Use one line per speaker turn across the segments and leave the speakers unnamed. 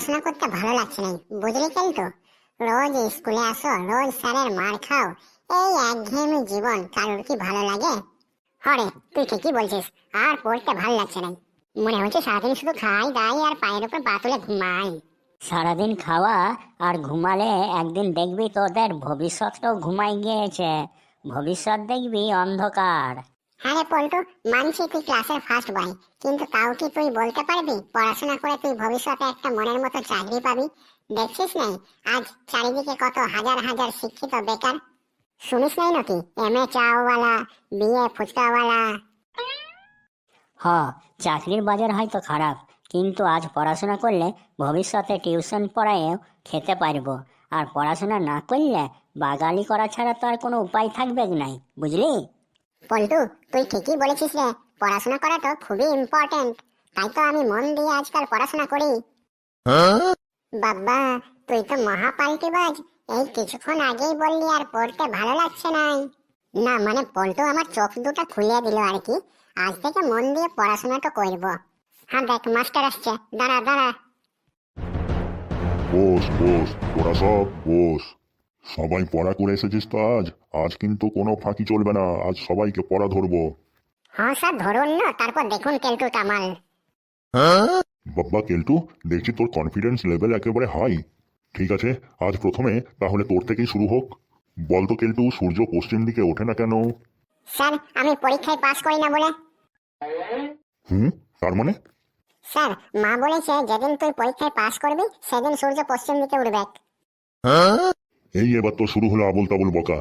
পড়াশোনা করতে ভালো লাগছে না, বুঝলি কিন্তু? রোজ স্কুলে আসো, রোজ স্যারের মার খাও, এই একঘেয়েমি জীবন কারোর কি ভালো লাগে? হরে, তুই ঠিকই বলছিস, আর পড়তে ভালো লাগছে না। মনে হচ্ছে সারাদিন শুধু খাই দাই আর পায়ের উপর পা তুলে ঘুমাই।
সারাদিন খাওয়া আর ঘুমালে একদিন দেখবি তোদের ভবিষ্যৎটাও ঘুমাই গিয়েছে। ভবিষ্যৎ দেখবি অন্ধকার।
হ্যাঁ রে পল্টু, মানছি তুই ক্লাসের ফার্স্ট বয়, কিন্তু তাও কি তুই বলতে পারবি পড়াশোনা করে তুই ভবিষ্যতে একটা মনের মতো চাকরি পাবি? দেখছিস নাই আজ চারিদিকে কত হাজার হাজার শিক্ষিত বেকার? শুনিস নাই নাকি এমএ চাওয়ালা, বিএ ফুচকাওয়ালা?
হ, চাকরির বাজার হয়তো খারাপ, কিন্তু আজ পড়াশোনা করলে ভবিষ্যতে টিউশন পড়ায়েও খেতে পারবো। আর পড়াশোনা না করলে বাগালি করা ছাড়া তো আর কোনো উপায় থাকবে নাই, বুঝলি?
পল্টু, তুই ঠিকই বলেছিস রে, পড়াশোনা করা তো খুবই ইম্পর্টেন্ট। তাই তো আমি মন দিয়ে আজকাল পড়াশোনা করি। বাবা, তুই তো মহা পাল্টিবাজ। এই কিছুক্ষণ আগেই বললি আর পড়তে ভালো লাগছে নাই। না মানে পল্টু আমার চোখ দুটো খুলিয়ে দিল আর কি। আজ থেকে মন দিয়ে পড়াশোনাটা করব। হ্যাঁ দেখ, মাস্টার আসছে, দাঁড়া দাঁড়া।
বস বস, তোরা সব বস। সবাই পড়া করে এসেছিস তো আজ? আজ কিন্তু কোনো ফাঁকি চলবে না, আজ সবাইকে পড়া ধরবো।
হ্যাঁ স্যার, ধরুন না, তারপর দেখুন কেলটু কামাল।
বাব্বা কেলটু, দেখছি তোর কনফিডেন্স লেভেল একেবারে হাই। ঠিক আছে, আজ প্রথমে তাহলে তোর থেকেই শুরু হোক। বলতো কেলটু, সূর্য পশ্চিম দিকে ওঠে না কেন?
স্যার, আমি পরীক্ষায় পাস করি না বলে।
তার মানে?
স্যার, মা বলেছে যেদিন তুই পরীক্ষায় পাস করবি সেদিন সূর্য পশ্চিম দিকে উঠবে।
এই এবার তো শুরু হলো আবোল তাবোল বকা।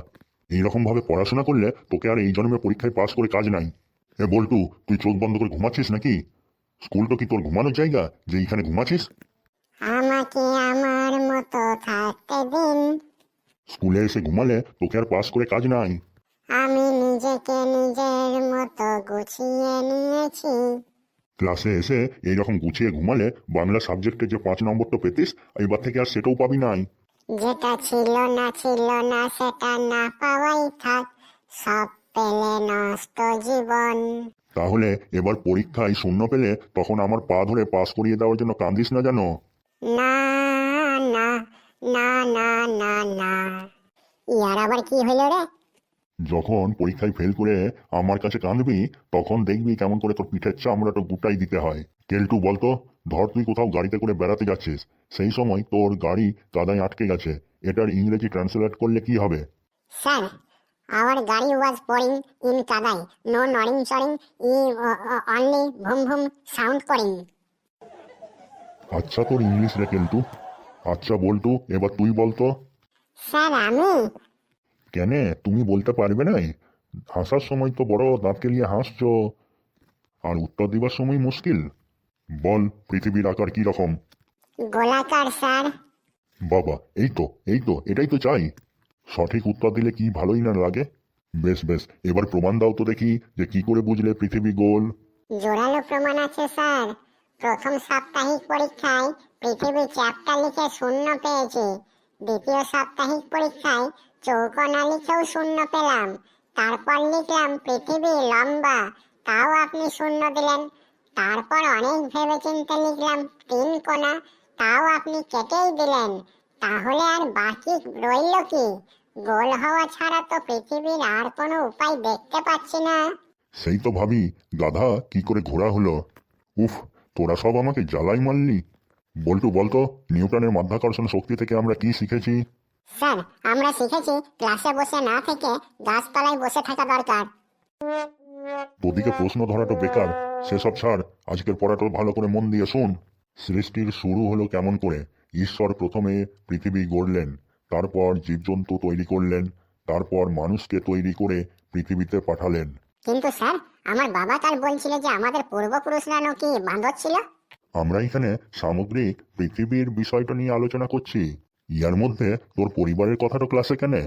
এইরকম ভাবে পড়াশোনা করলে তোকে আর এই জন্মে পরীক্ষায় পাস করে কাজ নাই। এ বল্টু, তুই চোখ বন্ধ করে ঘুমাচ্ছিস নাকি? স্কুল তো কি তোর ঘুমানোর জায়গা যে এইখানে ঘুমাচ্ছিস?
আমাকে আমার মতো থাকতে দিন।
স্কুলে এসে ঘুমালে তোকে আর পাস করে কাজ নাই।
আমি নিজেকে নিজের মতো গুছিয়ে নিয়েছি।
ক্লাসে এসে এইরকম গুছিয়ে ঘুমালে বাংলা সাবজেক্টে যে 5 নম্বরটা পেতিস, এবার থেকে আর সেটাও পাবি নাই।
যেটা ছিল না সেটা না পাওয়াই থাক, সব পেলে নষ্ট জীবন।
তাহলে এবার পরীক্ষায় শূন্য পেলে তখন আমার পা ধরে পাস করিয়ে দেওয়ার জন্য কান্দিস না জানো?
না না না না না না। ইয়ার আবার কি হইল রে?
যখন পরীক্ষায় ফেল করে আমার কাছে কাঁদবি, তখন দেখবি কেমন করে তোর পিঠের চামড়াটা গুটাই দিতে হয়। কেলটু বলতো, ধর তুই কোথাও গাড়িতে করে বেড়াতে যাচ্ছিস, সেই সময় তোর গাড়ি কাদায় আটকে গেছে, এটার ইংরেজি ট্রান্সলেট করলে কি হবে?
Sir, our gari was pouring in কাদাই, no নড়িং চড়িং, only ভুম ভুম সাউন্ড করিং।
আচ্ছা তোর ইংলিশ রে কেলটু। আচ্ছা বল্টু, এবার তুই বলতো।
স্যার আমি?
কেনে তুমি বলতে পারবে না? হাসার সময় তো বড় দাঁত কেলিয়ে হাসছো, আর উত্তর দিবার সময় মুশকিল। বল, পৃথিবীর আকার কি রকম?
গোলাকার স্যার।
বাবা, এই তো এটাই তো চাই। সঠিক উত্তর দিলে কি ভালোই না লাগে। বেশ বেশ, এবার প্রমাণ দাও তো দেখি যে কি করে বুঝলে পৃথিবী গোল।
জোরালো প্রমাণ আছে স্যার। প্রথম সাপ্তাহিক পরীক্ষায় পৃথিবী চ্যাপ্টার লিখে শূন্য পেয়েছি। দ্বিতীয় সাপ্তাহিক পরীক্ষায় চৌকোনা লিখেও শূন্য পেলাম। তারপর লিখলাম পৃথিবী লম্বা, তাও আপনি শূন্য দিলেন। তারপর অনেক ভেবেচিন্তে লিখলাম 3 কোণা, তাও আপনি কেটেই দিলেন। তাহলে আর বাকি রইল কি? গোল হওয়া ছাড়া তো পৃথিবীর আর কোনো উপায় দেখতে পাচ্ছি না।
সেই তো ভাবি, গাধা কি করে ঘোড়া হলো। উফ, তোরা সব আমাকে জ্বালাই মারলি। বল্টু বলতো, নিউটনের মাধ্যাকর্ষণ শক্তি থেকে আমরা কি শিখেছি?
স্যার, আমরা শিখেছি ক্লাসে বসে না থেকে গাছতলায় বসে থাকা দরকার।
তোদিকে প্রশ্ন ধরাটা বেকার, সেসব ছাড়, আজকের পড়াটা ভালো করে মন দিয়ে শোন। সৃষ্টির শুরু হলো কেমন করে? ঈশ্বর প্রথমে পৃথিবী গড়লেন, তারপর জীবজন্তু তৈরি করলেন, তারপর মানুষকে তৈরি করে পৃথিবীতে পাঠালেন।
কিন্তু স্যার, আমার বাবা কাল বলছিল যে আমাদের পূর্বপুরুষরা নাকি বাঁদর ছিল।
আমরা এখানে সামগ্রিক পৃথিবীর বিষয়টা নিয়ে আলোচনা করছি। ইয়ার মধ্যে তোর পরিবারের কথাটা ক্লাসে কেনে?